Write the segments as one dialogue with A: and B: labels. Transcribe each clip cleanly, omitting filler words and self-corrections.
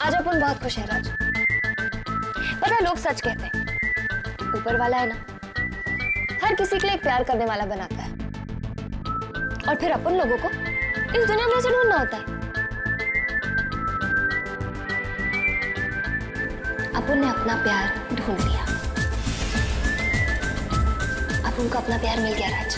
A: आज अपन बहुत खुश हैं राज। पता है लोग सच कहते हैं, ऊपर वाला है ना हर किसी के लिए एक प्यार करने वाला बनाता है, और फिर अपन लोगों को इस दुनिया में से ढूंढना होता है। अपन ने अपना प्यार ढूंढ लिया, अब उनको अपना प्यार मिल गया राज।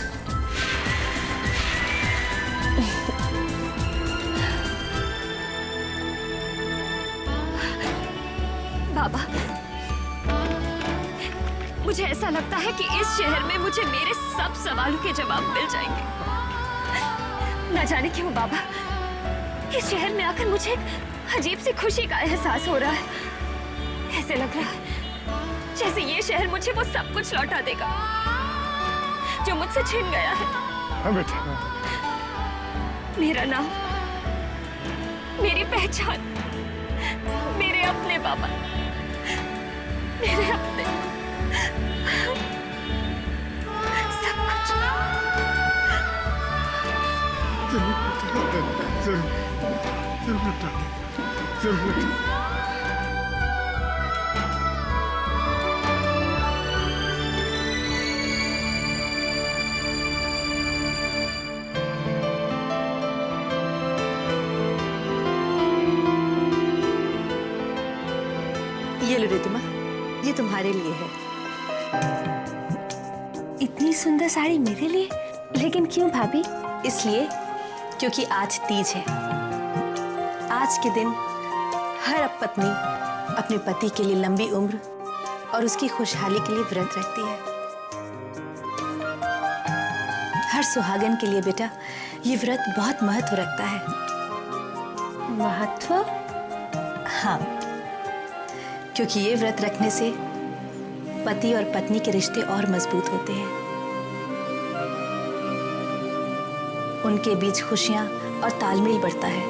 A: बाबा, मुझे ऐसा लगता है कि इस शहर में मुझे मेरे सब सवालों के जवाब मिल जाएंगे। न जाने क्यों बाबा, इस शहर में आकर मुझे एक अजीब सी खुशी का एहसास हो रहा है। ऐसे लग रहा है जैसे ये शहर मुझे वो सब कुछ लौटा देगा जो मुझसे छिन गया है।
B: हाँ बेटा।
A: मेरा नाम, मेरी पहचान, मेरे अपने बाबा, मेरे अपने सब कुछ।
B: जरूर बेटा, जरूर बेटा।
C: ये लो रिद्धिमा, ये तुम्हारे लिए है।
A: इतनी सुंदर साड़ी मेरे लिए? लेकिन क्यों भाभी?
C: इसलिए क्योंकि आज तीज है। आज के दिन हर पत्नी अपने पति के लिए लंबी उम्र और उसकी खुशहाली के लिए व्रत रखती है। हर सुहागन के लिए बेटा ये व्रत बहुत महत्व रखता है।
A: महत्व?
C: हाँ, क्योंकि ये व्रत रखने से पति और पत्नी के रिश्ते और मजबूत होते हैं। उनके बीच खुशियां और तालमेल बढ़ता है।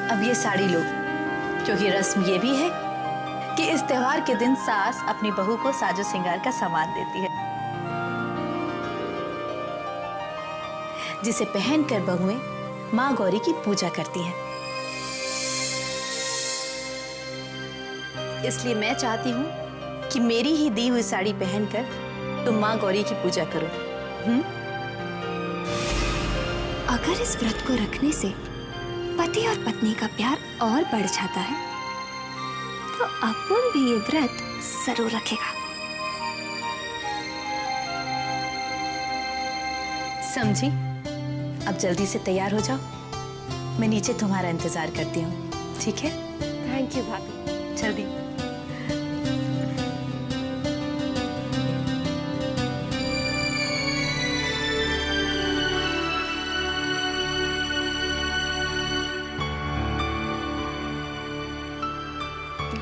C: अब ये साड़ी लो, क्योंकि रस्म ये भी है कि इस त्योहार के दिन सास अपनी बहू को साजो श्रृंगार का सामान देती है, जिसे पहनकर बहुएं मां गौरी की पूजा करती हैं। इसलिए मैं चाहती हूँ कि मेरी ही दी हुई साड़ी पहनकर तुम मां गौरी की पूजा करो।
A: अगर इस व्रत को रखने से पति और पत्नी का प्यार और बढ़ जाता है तो अपन भी ये व्रत जरूर रखेगा।
C: समझी? अब जल्दी से तैयार हो जाओ, मैं नीचे तुम्हारा इंतजार करती हूँ। ठीक है?
A: थैंक यू भाभी।
C: जल्दी।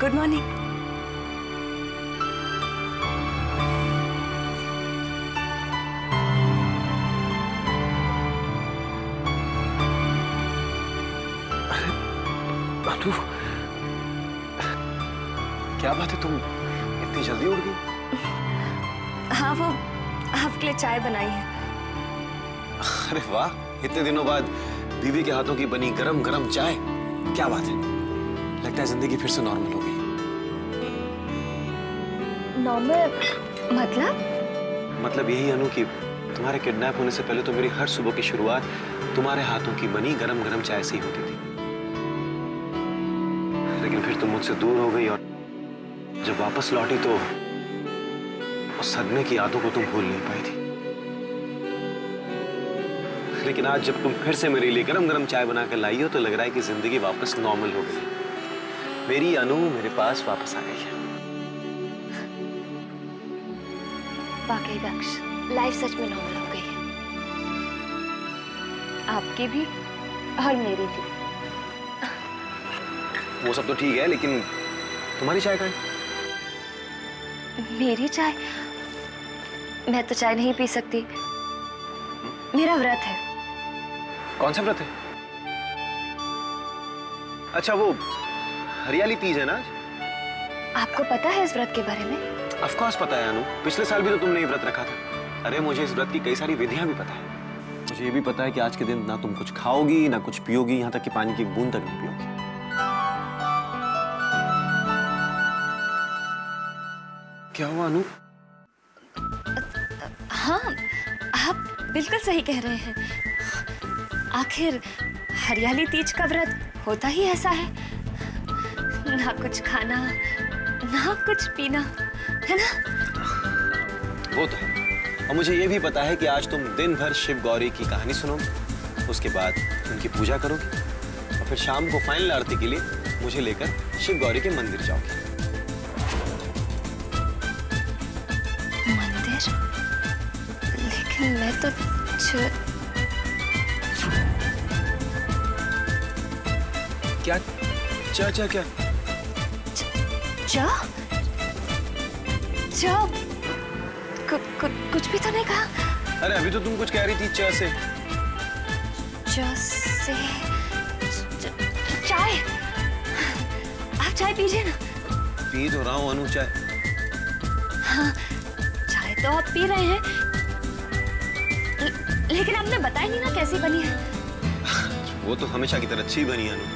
A: Good morning.
D: अनु, क्या बात है, तुम इतनी जल्दी उठ गई?
A: हाँ, वो आपके लिए चाय बनाई है।
D: अरे वाह, इतने दिनों बाद बीवी के हाथों की बनी गरम गरम चाय, क्या बात है। लगता है जिंदगी फिर से नॉर्मल हो गई।
A: नॉर्मल
D: मतलब यही अनु कि तुम्हारे किडनैप होने से पहले तो मेरी हर सुबह की शुरुआत तुम्हारे हाथों की बनी गरम गरम चाय से ही होती थी। लेकिन फिर तुम मुझसे दूर हो गई और जब वापस लौटी तो उस सदमे की यादों को तुम भूल नहीं पाई थी। लेकिन आज जब तुम फिर से मेरे लिए गरम गरम चाय बनाकर लाई हो तो लग रहा है कि जिंदगी वापस नॉर्मल हो गई। मेरी अनु मेरे पास वापस आ गई है।
A: वाकई दक्ष, लाइफ सच में नॉर्मल हो गई है, आपकी भी और मेरी भी।
D: वो सब तो ठीक है, लेकिन तुम्हारी चाय कहाँ है?
A: मेरी चाय? मैं तो चाय नहीं पी सकती, मेरा व्रत है।
D: कौन सा व्रत है? अच्छा, वो हरियाली तीज है ना?
A: आपको पता है इस व्रत के बारे में?
D: ऑफ कोर्स पता है अनु, पिछले साल भी तो तुमने ये व्रत रखा था। अरे मुझे इस व्रत की कई सारी विधियां भी पता है। मुझे ये भी पता है कि आज के दिन ना तुम कुछ खाओगी ना कुछ पियोगी, यहाँ तक कि पानी की एक बूंद तक नहीं पियोगी। क्या हुआ अनु?
A: हाँ, आप बिल्कुल सही कह रहे हैं। आखिर हरियाली तीज का व्रत होता ही ऐसा है, ना कुछ खाना ना कुछ पीना, है ना?
D: वो तो है। और मुझे ये भी पता है कि आज तुम दिन भर शिव गौरी की कहानी सुनोगी, उसके बाद उनकी पूजा करोगी और फिर शाम को फाइनल आरती के लिए मुझे लेकर शिव गौरी के मंदिर जाओगी।
A: मंदिर? लेकिन मैं तो
D: क्या? क्या?
A: कुछ भी तो नहीं कहा।
D: अरे अभी तो तुम कुछ कह रही थी च से।
A: चाय। आप चाय पीजिए ना।
D: पी तो रहा हूँ अनु चाय।
A: हाँ, चाय तो आप पी रहे हैं, लेकिन आपने बताया नहीं ना कैसी बनी है।
D: वो तो हमेशा की तरह अच्छी बनी है अनु।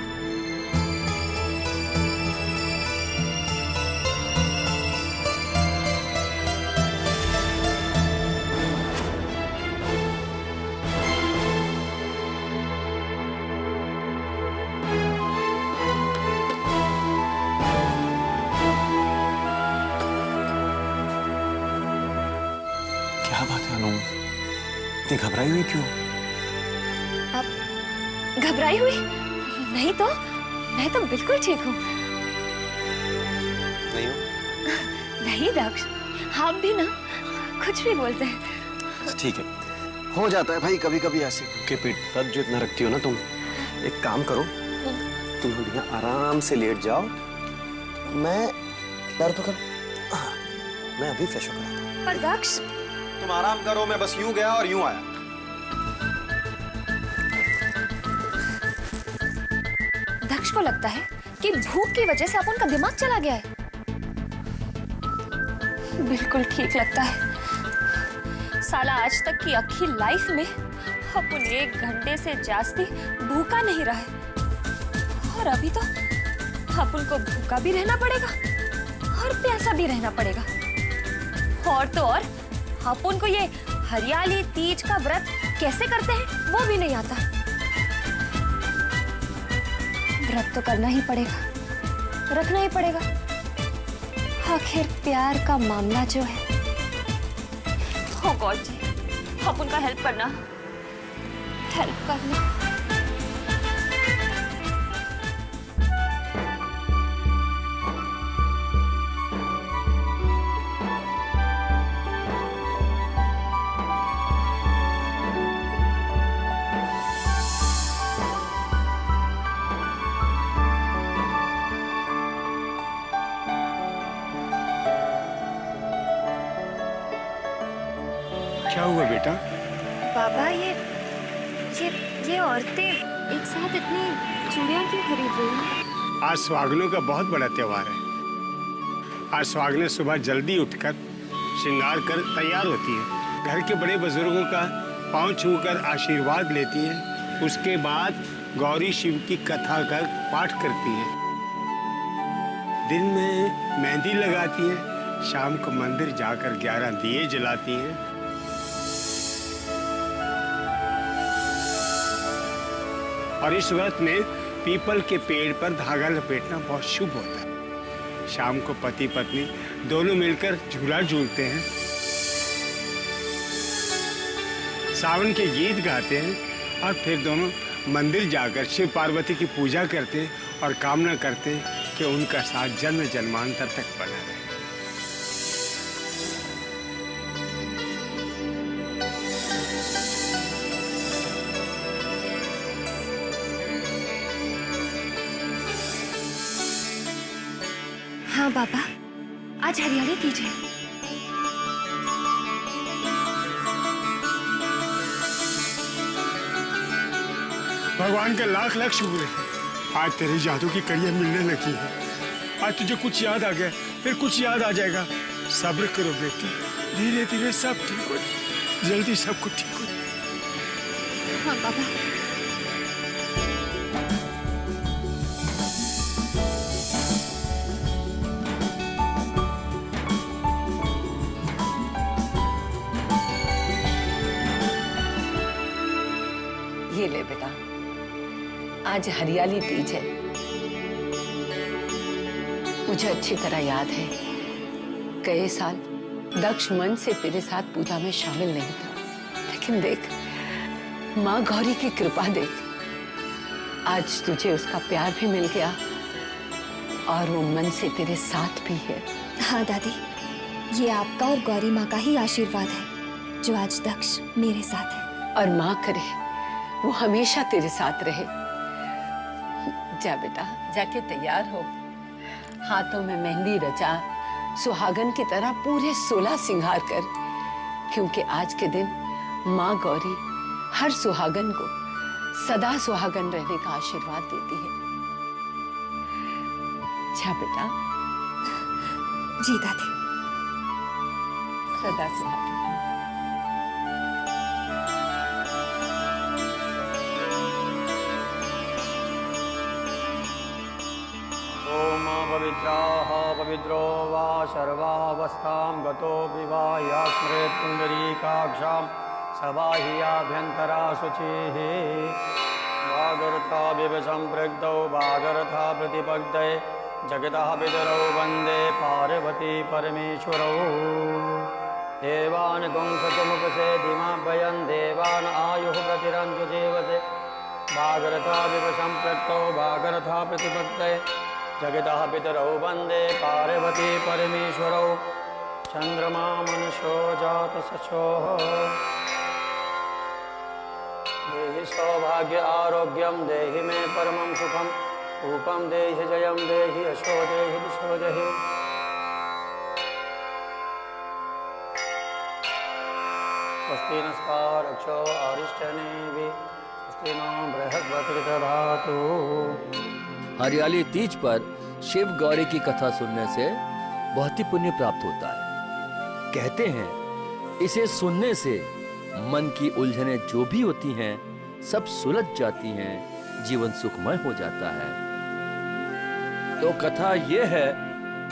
D: क्या बात है अनु, इतनी घबराई हुई क्यों?
A: अब घबराई हुई? नहीं तो, मैं तो बिल्कुल ठीक हूँ।
D: नहीं हो?
A: नहीं दक्ष, आप भी ना कुछ भी बोलते हैं।
D: ठीक है, हो जाता है भाई कभी कभी ऐसे। के पीठ दर्द जो इतना रखती हो ना तुम, एक काम करो, तुम यहाँ आराम से लेट जाओ, मैं पैर पकड़, मैं अभी फ्रेश होकर आता हूँ।
A: पर दक्ष,
D: तुम आराम करो, मैं बस यूं गया और यूं आया।
A: दक्ष को लगता है कि भूख की वजह से अपन का दिमाग चला गया है। बिल्कुल ठीक लगता है। साला आज तक की अक्खी लाइफ में अपन 1 घंटे से जास्ती भूखा नहीं रहा है, और अभी तो अपन को भूखा भी रहना पड़ेगा और प्यासा भी रहना पड़ेगा। और तो और अपन को ये हरियाली तीज का व्रत कैसे करते हैं वो भी नहीं आता। व्रत तो करना ही पड़ेगा, रखना ही पड़ेगा। आखिर प्यार का मामला जो है। ओ गॉड जी, अपन का हेल्प करना।
B: क्या हुआ बेटा?
A: बाबा, ये औरतें एक साथ इतनी चूड़ियां क्यों खरीद रही हैं?
B: आज सुहागनों का बहुत बड़ा त्योहार है। आज सुहागनें सुबह जल्दी उठकर श्रृंगार कर तैयार होती है, घर के बड़े बुजुर्गों का पांव छूकर आशीर्वाद लेती है, उसके बाद गौरी शिव की कथा कर पाठ करती है, दिन में मेहंदी लगाती है, शाम को मंदिर जाकर 11 दिए जलाती हैं। और इस व्रत में पीपल के पेड़ पर धागा लपेटना बहुत शुभ होता है। शाम को पति पत्नी दोनों मिलकर झूला झूलते हैं, सावन के गीत गाते हैं और फिर दोनों मंदिर जाकर शिव पार्वती की पूजा करते हैं और कामना करते हैं कि उनका साथ जन्म जन्मांतर तक बना रहे।
A: हाँ बाबा, आज हरियाली तीज है।
B: भगवान का लाख लाख शुक्र है, आज तेरे जादू की कड़ियां मिलने लगी है। आज तुझे कुछ याद आ गया, फिर कुछ याद आ जाएगा। सब्र करो बेटी, धीरे धीरे सब ठीक हो, जल्दी सब कुछ ठीक हो।
A: हाँ बाबा।
E: ये ले बेटा, आज हरियाली तीज है। मुझे अच्छी तरह याद है, कई साल दक्ष मन से तेरे साथ पूजा में शामिल नहीं था, लेकिन देख माँ गौरी की कृपा देख, आज तुझे उसका प्यार भी मिल गया और वो मन से तेरे साथ भी है।
A: हाँ दादी, ये आपका और गौरी माँ का ही आशीर्वाद है जो आज दक्ष मेरे साथ है।
E: और माँ करे वो हमेशा तेरे साथ रहे। जा बेटा, जाके तैयार हो, हाथों में मेहंदी रचा, सुहागन की तरह पूरे 16 सिंगार कर, क्योंकि आज के दिन माँ गौरी हर सुहागन को सदा सुहागन रहने का आशीर्वाद देती है। जा बेटा।
A: जी दादी।
E: सदा सुहागन।
F: पवित्राः पवित्रो वा सर्वावस्थां गतो विवाह्य स्मरेत् पुण्डरीकाक्षां सबाह्याभ्यन्तरा शुचिः। वागर्था विवसंपृक्तौ वागर्था प्रतिपग्धे जगतः पितरौ वन्दे पार्वती परमेश्वरौ। देवान् पुंसतमुपसेदिमाभयं देवान् आयुः प्रतिरन्तु जीवते। वागर्था विवसंपृक्तौ वागर्था प्रतिपग्धे जगतः पितरौ वन्दे पार्वती परमेश्वरौ। चंद्रमा मनुष्यो जात सचोः देहि सौभाग्य आरोग्यम देहि मे परमं सुखम। रूपम देहि जयम देहि यशो देहि दिशो देहि। स्वस्ति नस्तारक्षो अरिष्टनेमिः स्वस्ति नो बृहस्पतिर्दधातु।
G: हरियाली तीज पर शिव गौरी की कथा सुनने से बहुत ही पुण्य प्राप्त होता है। कहते हैं इसे सुनने से मन की उलझनें जो भी होती हैं सब सुलझ जाती हैं, जीवन सुखमय हो जाता है। तो कथा यह है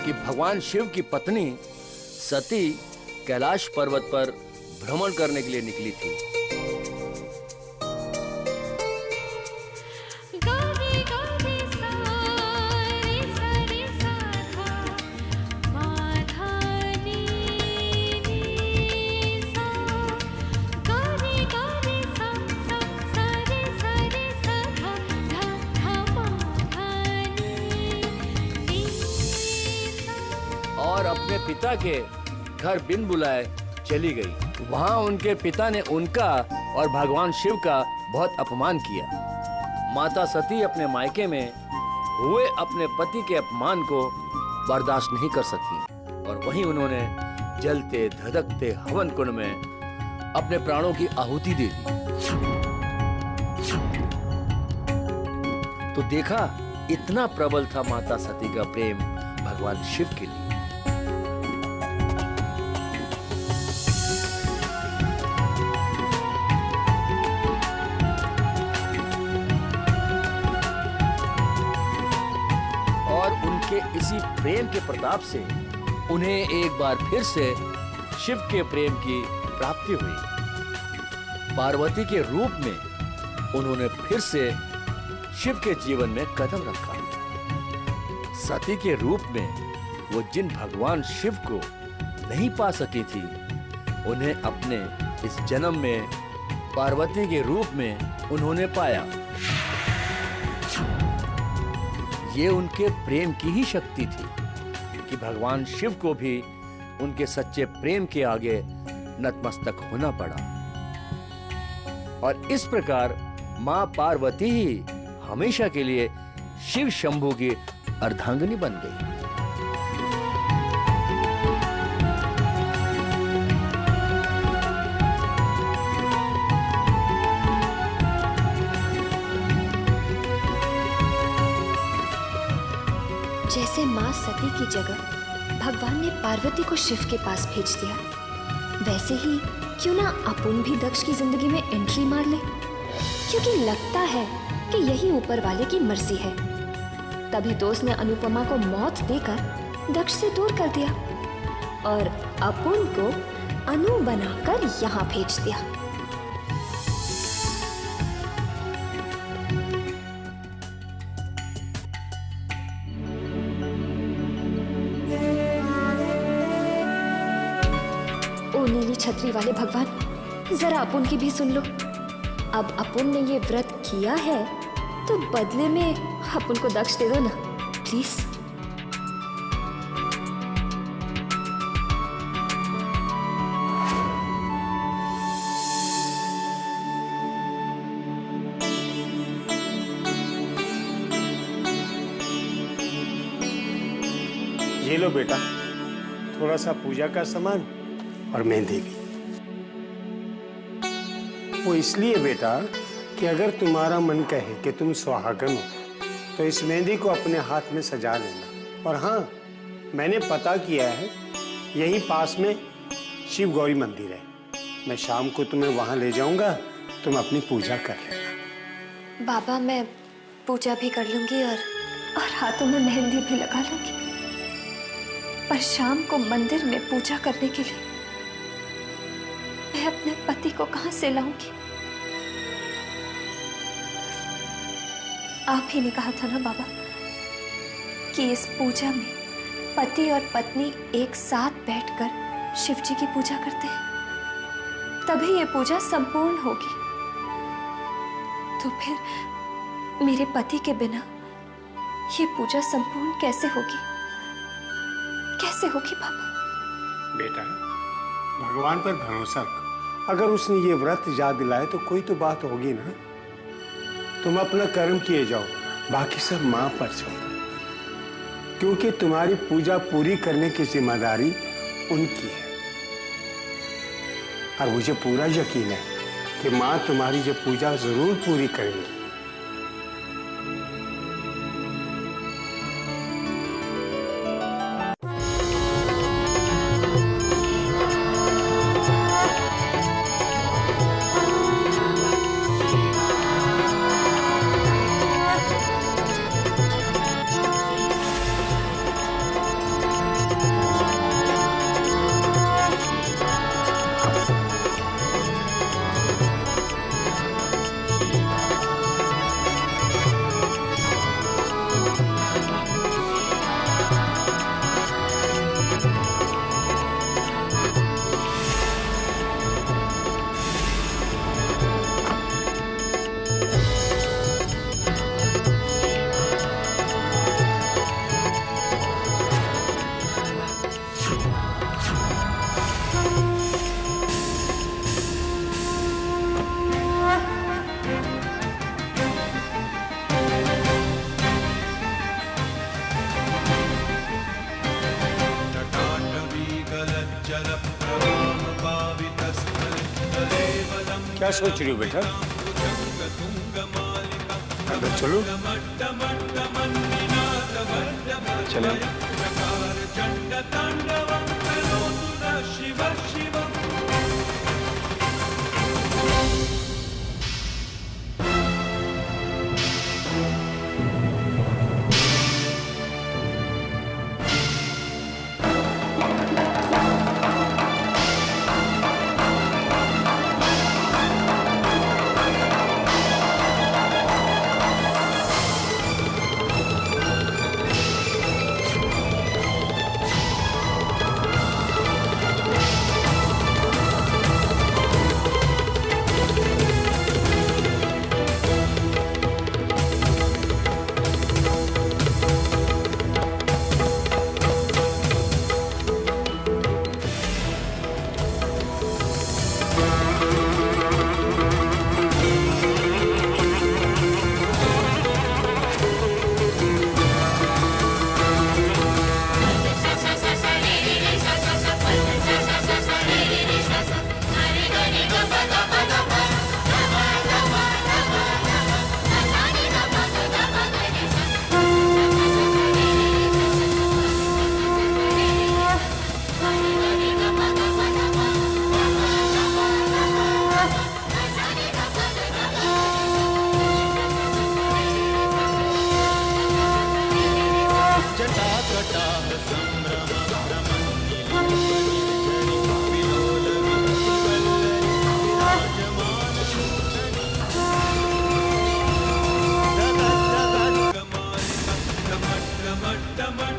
G: कि भगवान शिव की पत्नी सती कैलाश पर्वत पर भ्रमण करने के लिए निकली थी। और अपने पिता के घर बिन बुलाए चली गई। वहां उनके पिता ने उनका और भगवान शिव का बहुत अपमान किया। माता सती अपने मायके में हुए अपने पति के अपमान को बर्दाश्त नहीं कर सकी और वहीं उन्होंने जलते धधकते हवन कुंड में अपने प्राणों की आहुति दे दी। तो देखा, इतना प्रबल था माता सती का प्रेम भगवान शिव के लिए। इसी प्रेम के प्रताप से उन्हें एक बार फिर से शिव के प्रेम की प्राप्ति हुई। पार्वती के रूप में उन्होंने फिर से शिव के जीवन में कदम रखा। सती के रूप में वो जिन भगवान शिव को नहीं पा सकी थी, उन्हें अपने इस जन्म में पार्वती के रूप में उन्होंने पाया। ये उनके प्रेम की ही शक्ति थी कि भगवान शिव को भी उनके सच्चे प्रेम के आगे नतमस्तक होना पड़ा और इस प्रकार मां पार्वती ही हमेशा के लिए शिव शंभू की अर्धांगिनी बन गई।
A: जैसे माँ सती की जगह भगवान ने पार्वती को शिव के पास भेज दिया, वैसे ही क्यों ना अपन भी दक्ष की जिंदगी में एंट्री मार ले। क्योंकि लगता है कि यही ऊपर वाले की मर्जी है। तभी दोस्त ने अनुपमा को मौत देकर दक्ष से दूर कर दिया और अपुन को अनु बनाकर यहाँ भेज दिया। ओ नीली छतरी वाले भगवान, जरा अपुन की भी सुन लो। अब अपुन ने ये व्रत किया है तो बदले में अपुन को दक्ष दे दो ना प्लीज।
B: ये लो बेटा, थोड़ा सा पूजा का सामान और मेहंदी भी। वो इसलिए बेटा कि अगर तुम्हारा मन कहे कि तुम सुहागन हो तो इस मेहंदी को अपने हाथ में सजा लेना। और हाँ, मैंने पता किया है, यहीं पास में शिव गौरी मंदिर है। मैं शाम को तुम्हें वहां ले जाऊंगा, तुम अपनी पूजा कर लेना।
A: बाबा, मैं पूजा भी कर लूंगी और हाथों में मेहंदी भी लगा लूंगी, पर शाम को मंदिर में पूजा करने के लिए मैं अपने पति को कहां से लाऊंगी? आप ही ने कहा था ना बाबा कि इस पूजा में पति और पत्नी एक साथ बैठकर शिव जी की पूजा करते हैं, तभी ये पूजा संपूर्ण होगी। तो फिर मेरे पति के बिना ये पूजा संपूर्ण कैसे होगी? कैसे होगी बाबा?
B: बेटा, भगवान पर भरोसा रखो। अगर उसने ये व्रत याद दिलाए तो कोई तो बात होगी ना। तुम अपना कर्म किए जाओ, बाकी सब मां पर छोड़ दो, क्योंकि तुम्हारी पूजा पूरी करने की जिम्मेदारी उनकी है। और मुझे पूरा यकीन है कि मां तुम्हारी ये पूजा जरूर पूरी करेंगी। क्या सोच रही हो बेटा? अंदर चलो।
D: चलो।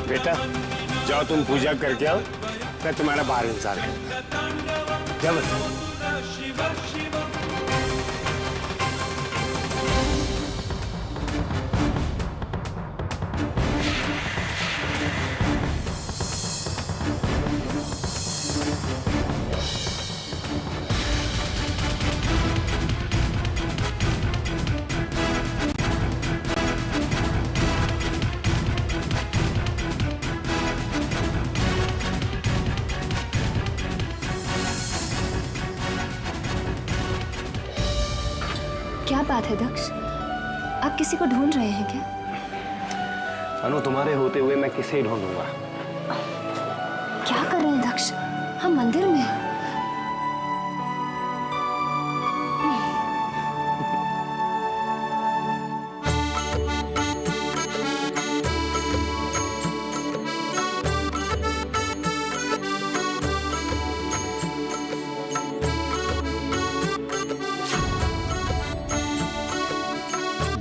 B: बेटा जाओ, तुम पूजा करके आओ, मैं तुम्हारा बाहर इंतजार करूंगा। जाओ बेटा।
A: क्या बात है दक्ष, आप किसी को ढूंढ रहे हैं क्या?
D: अनु, तुम्हारे होते हुए मैं किसे ढूंढूंगा?
A: क्या कर रहे हैं दक्ष, हम मंदिर में हैं।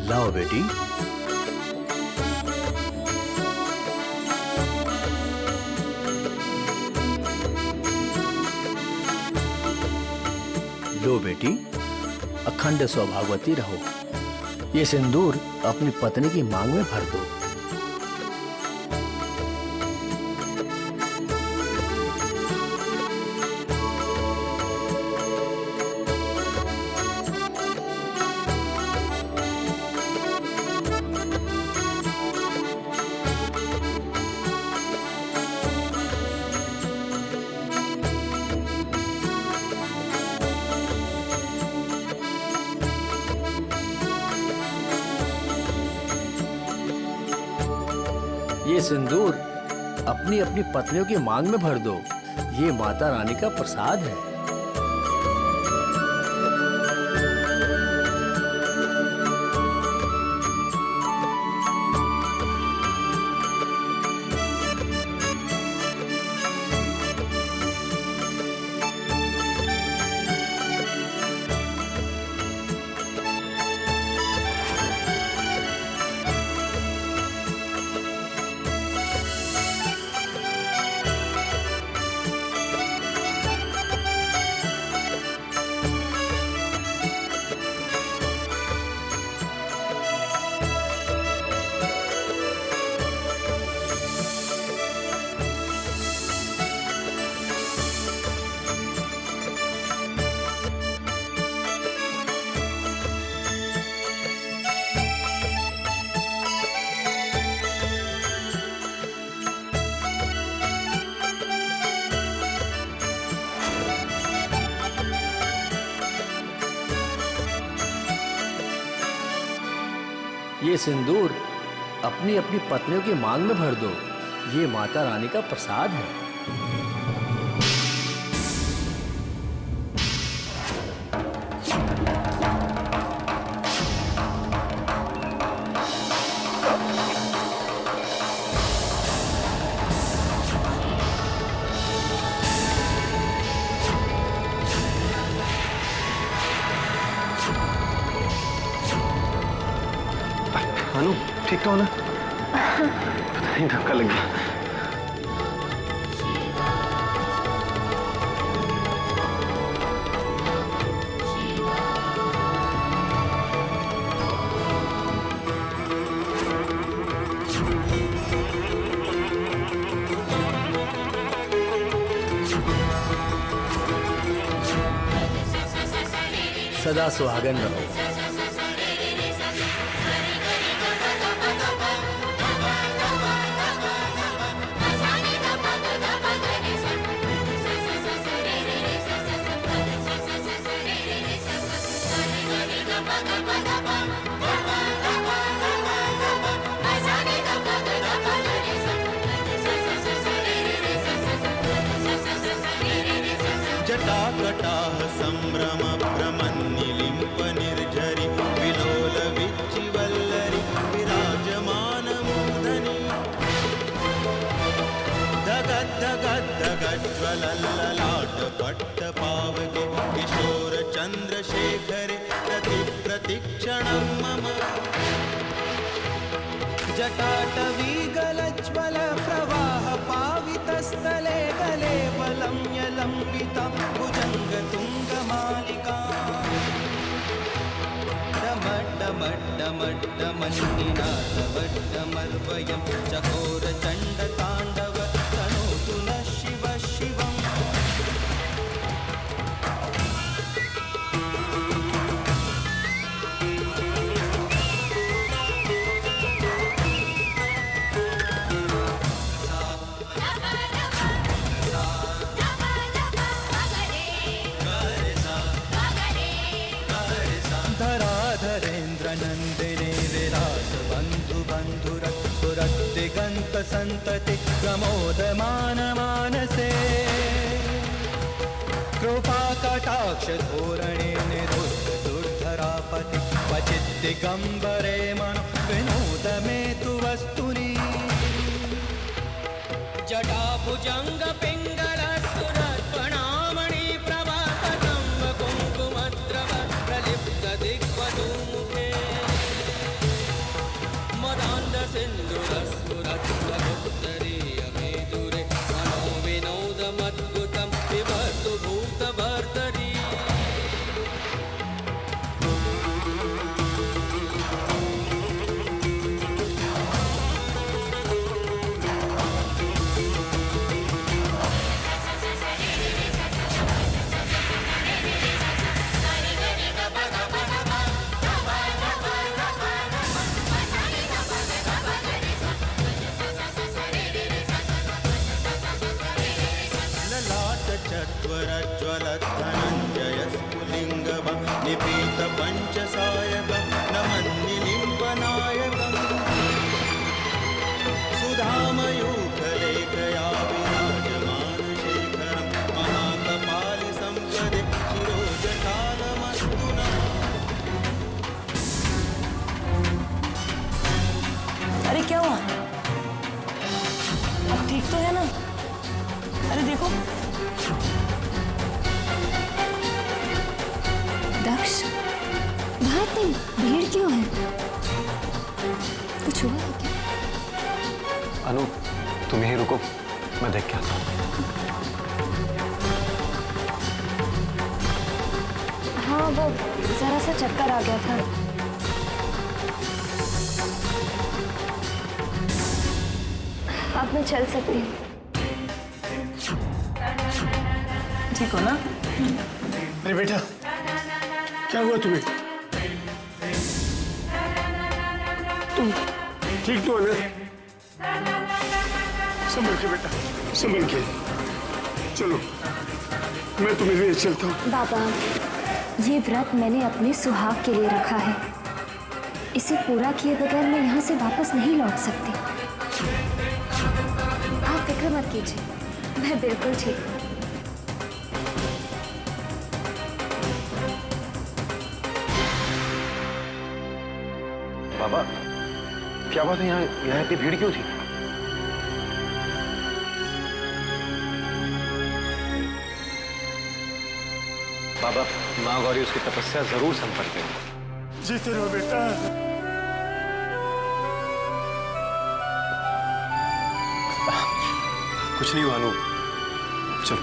G: लाओ बेटी। लो बेटी, अखंड सौभाग्यवती रहो। ये सिंदूर अपनी पत्नी की मांग में भर दो। ये सिंदूर अपनी अपनी पत्नियों की मांग में भर दो। ये माता रानी का प्रसाद है। ये सिंदूर अपनी अपनी पत्नियों की मांग में भर दो। ये माता रानी का प्रसाद है।
D: अनु, ठीक तो हो ना? पता नहीं धक्का लग गया।
G: सदा सुहागन रहो।
H: जटाकटाह संभ्रम भ्रमन्निलिम्प निर्झरि विलोल विच्चिवल्लरि विराजमान मूर्धनि धगद्धगद्धगज्ज्वलल्ललाट पट्टपावके किशोर चन्द्रशेखरे प्रतिक्षणं मम जटाटवीगलज्ज्वल प्रभ तले गले बलं यलम्बिता भुजङ्गतुङ्गमालिका डमड्डमड्डमड्डमन्निनाथवड्डमर्वयं चकोरचण्डताण्डव तनोतु नः शिव शिवम् धराधरेन्द्रनन्दिने विलास बन्धु बन्धुरसुरदिगन्त सन्तति प्रमोदमान मानसे कृपा कटाक्ष धोरणे निरुद्ध दुर्धरापति क्वचित् दिगम्बरे मनो विनोद मे तु वस्तुनि जटा भुजंग पिंगल सुरत्वनामणि प्रभातकं कुङ्कुमद्रव प्रलिप्त दिग्वधूमुखे मदान्ध सिन्धुरस्फुरत्वगुप्तरीय मेदुरे मनो विनोदमद्भुतं विभर्तु भूतभर्तरी चत्वरज्वलद्धनञ्जयस्फुलिङ्गं निपीत पञ्चसायकं नमन्निलिम्बनायकम् सुधामयूखलेखया विराजमानशेखरं महाकपालि सम्पदे शिरोजटालमस्तु नः।
C: अरे क्या हुआ? अब ठीक तो है ना? अरे देखो
A: दक्ष, वहाँ इतनी भीड़ क्यों है? कुछ हुआ है क्या?
D: अनु, तुम यहीं रुको, मैं देख के आता हूँ।
A: हाँ, वो जरा सा चक्कर आ गया था। अब मैं चल सकती हूँ।
C: ठीक हो ना?
B: अरे बेटा, क्या हुआ तुम्हें? तुम ठीक तो हो ना? संभल के बेटा, संभल के। चलो, मैं तुम्हें ले चलता हूँ।
A: बाबा, ये व्रत मैंने अपने सुहाग के लिए रखा है। इसे पूरा किए बगैर मैं यहाँ से वापस नहीं लौट सकती। आप फिक्र मत कीजिए, मैं बिल्कुल ठीक हूँ।
D: बाबा, क्या बात है? यहाँ इतनी भीड़ क्यों थी? बाबा, माँ गौरी उसकी तपस्या जरूर संपन्न करेंगे।
B: जीते रहो बेटा।
D: कुछ नहीं हुआ अनु, चलो।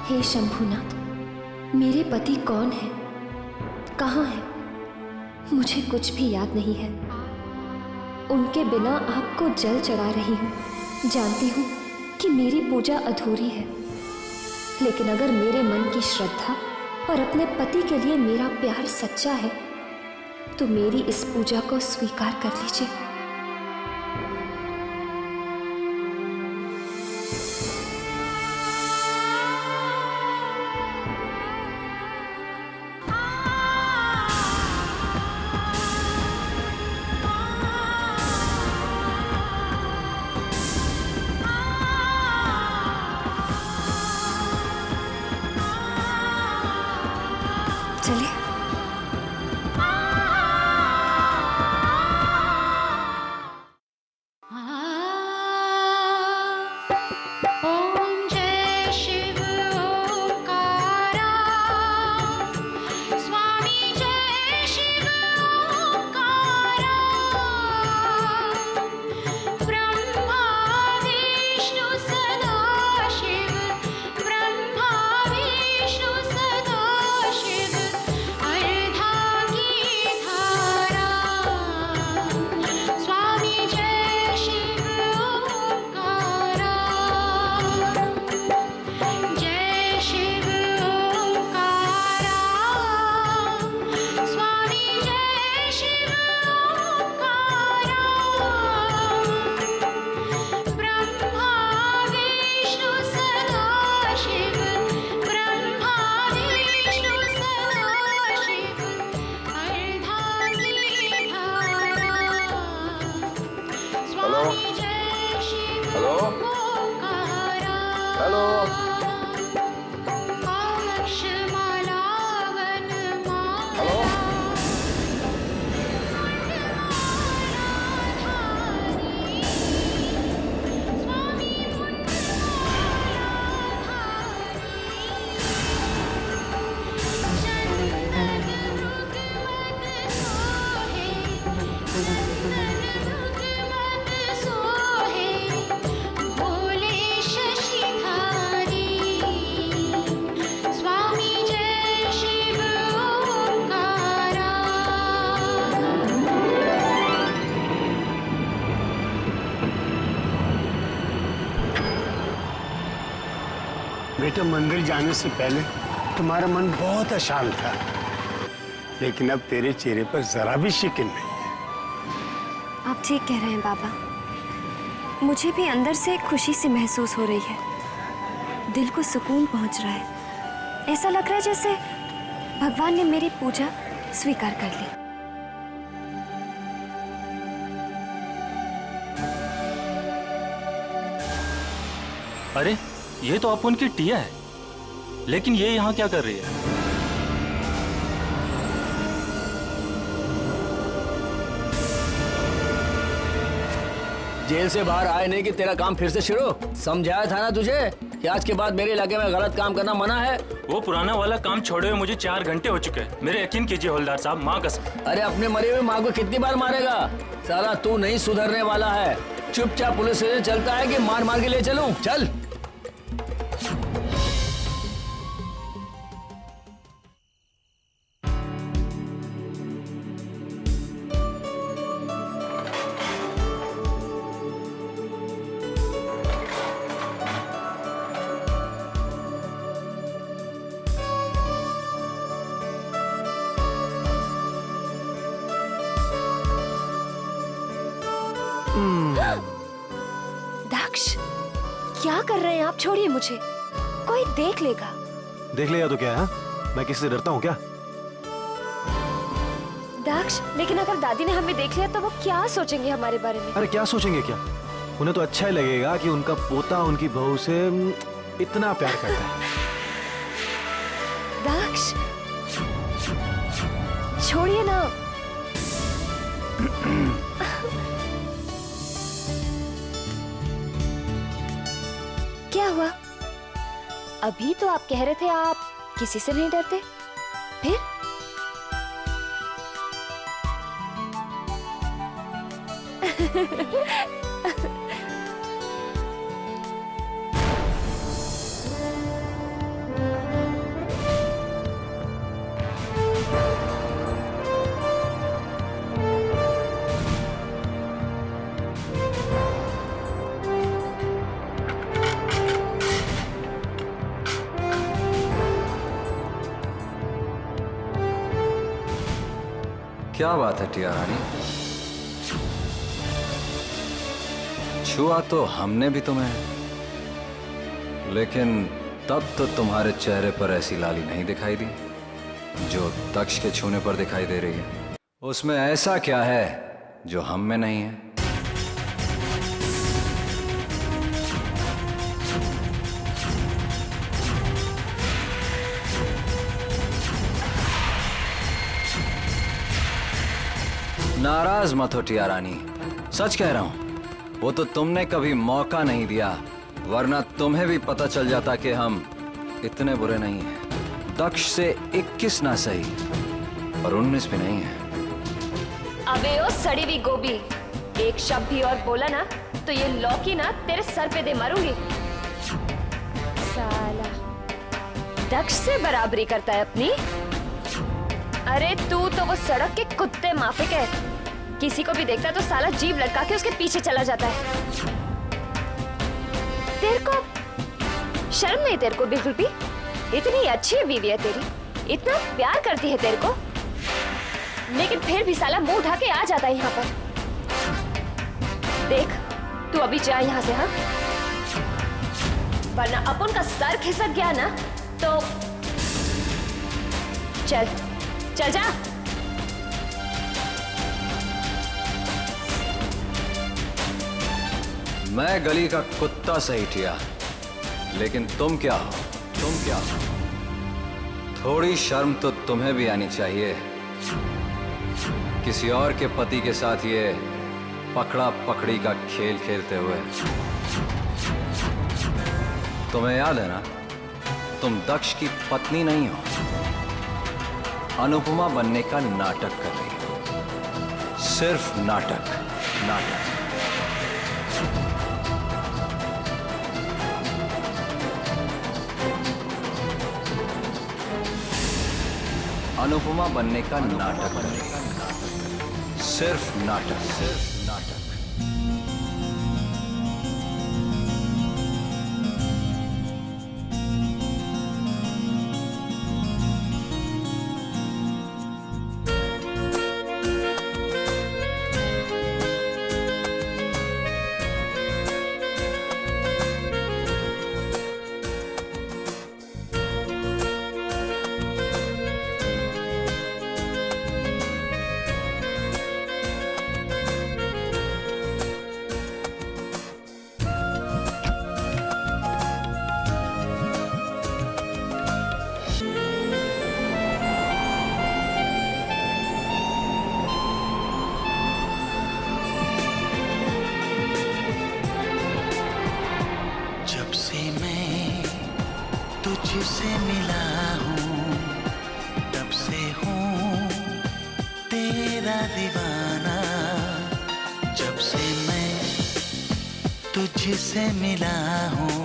A: हे शंभुनाथ, मेरे पति कौन है, कहाँ है? मुझे कुछ भी याद नहीं है। उनके बिना आपको जल चढ़ा रही हूँ। जानती हूँ कि मेरी पूजा अधूरी है, लेकिन अगर मेरे मन की श्रद्धा और अपने पति के लिए मेरा प्यार सच्चा है तो मेरी इस पूजा को स्वीकार कर लीजिए।
G: Hello hello. हेलो।
B: बेटा, मंदिर जाने से पहले तुम्हारा मन बहुत अशांत था, लेकिन अब तेरे चेहरे पर जरा भी शिकन नहीं है।
A: आप ठीक कह रहे हैं बाबा, मुझे भी अंदर से खुशी सी महसूस हो रही है। दिल को सुकून पहुंच रहा है। ऐसा लग रहा है जैसे भगवान ने मेरी पूजा स्वीकार कर ली।
I: अरे ये तो अपन की टिया है, लेकिन ये यहाँ क्या कर रही है?
G: जेल से बाहर आए नहीं कि तेरा काम फिर से शुरू। समझाया था ना तुझे कि आज के बाद मेरे इलाके में गलत काम करना मना है।
I: वो पुराना वाला काम छोड़े हुए मुझे 4 घंटे हो चुके हैं। मेरे यकीन कीजिए हवलदार साहब, माँ कसम।
G: अरे अपने मरे हुए माँ को कितनी बार मारेगा? साला तू नहीं सुधरने वाला है। चुपचाप पुलिस स्टेशन चलता है कि मार मार के ले चलूं? चल।
A: दक्ष, क्या कर रहे हैं आप? छोड़िए मुझे, कोई देख लेगा।
D: देख लेगा तो क्या है? मैं किसी से डरता हूँ क्या?
A: दक्ष, लेकिन अगर दादी ने हमें देख लिया तो वो क्या सोचेंगे हमारे बारे में?
D: अरे क्या सोचेंगे क्या? उन्हें तो अच्छा ही लगेगा कि उनका पोता उनकी बहू से इतना प्यार करता है।
A: दक्ष, छोड़िए ना। क्या हुआ? अभी तो आप कह रहे थे आप किसी से नहीं डरते, फिर?
J: क्या बात है टिया रानी? छुआ तो हमने भी तुम्हें, लेकिन तब तो तुम्हारे चेहरे पर ऐसी लाली नहीं दिखाई दी जो दक्ष के छूने पर दिखाई दे रही है। उसमें ऐसा क्या है जो हम में नहीं है? नाराज मत हो टिया रानी, सच कह रहा हूं। वो तो तुमने कभी मौका नहीं दिया, वरना तुम्हें भी पता चल जाता कि हम इतने बुरे नहीं हैं। दक्ष से 21 ना सही पर 19 भी नहीं है।
A: अबे ओ सड़ी हुई गोभी, एक शब्द भी और बोला ना तो ये लौकी ना तेरे सर पे दे मारूंगी। साला दक्ष से बराबरी करता है अपनी। अरे तू तो वो सड़क के कुत्ते माफिक है, किसी को भी देखता है तो साला जीभ लटका के उसके पीछे चला जाता है। तेरे को शर्म नहीं? तेरे को बिल्कुल भी? इतनी अच्छी बीवी है तेरी, इतना प्यार करती है तेरे को, लेकिन फिर भी साला मुंह उठा के आ जाता है यहाँ पर। देख तू अभी जा यहाँ से, हाँ? वरना अपन का सर खिसक गया ना तो चल चल जा।
J: मैं गली का कुत्ता सही टिया, लेकिन तुम क्या हो? तुम क्या हो? थोड़ी शर्म तो तुम्हें भी आनी चाहिए। किसी और के पति के साथ ये पकड़ा पकड़ी का खेल खेलते हुए। तुम्हें याद है ना, तुम दक्ष की पत्नी नहीं हो, अनुपमा बनने का नाटक कर रही हो। सिर्फ नाटक, नाटक। अनुपमा बनने का नाटक कर रही हो। सिर्फ नाटक, सिर्फ नाटक।
H: तुझसे मिला हूँ तब से हूँ तेरा दीवाना। जब से मैं तुझसे मिला हूँ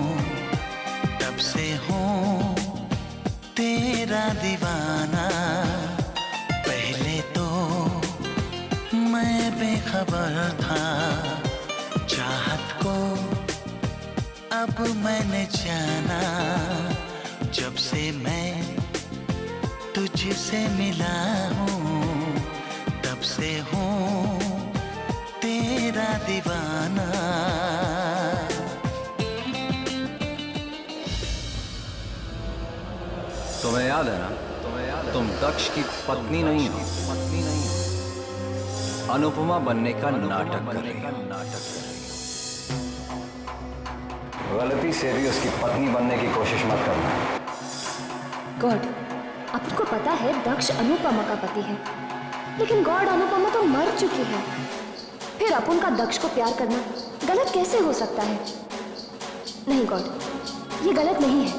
H: तब से हूँ तेरा दीवाना। पहले तो मैं बेखबर था चाहत को, अब मैंने जाना। जब से मैं तुझसे मिला हूँ तब से हूँ तेरा दीवाना।
J: तुम्हें याद है ना, तुम दक्ष की पत्नी नहीं हो, पत्नी नहीं हो। अनुपमा बनने का नाटक कर रही हो, नाटक कर रही हो। गलती से भी उसकी पत्नी बनने की कोशिश मत करना।
A: गॉड, आपको पता है दक्ष अनुपमा का पति है, लेकिन गॉड अनुपमा तो मर चुकी है। फिर अपन का दक्ष को प्यार करना गलत कैसे हो सकता है? नहीं गॉड, ये गलत नहीं है।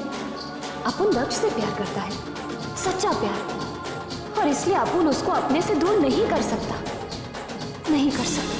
A: अपन दक्ष से प्यार करता है, सच्चा प्यार, और इसलिए अपन उसको अपने से दूर नहीं कर सकता, नहीं कर सकता।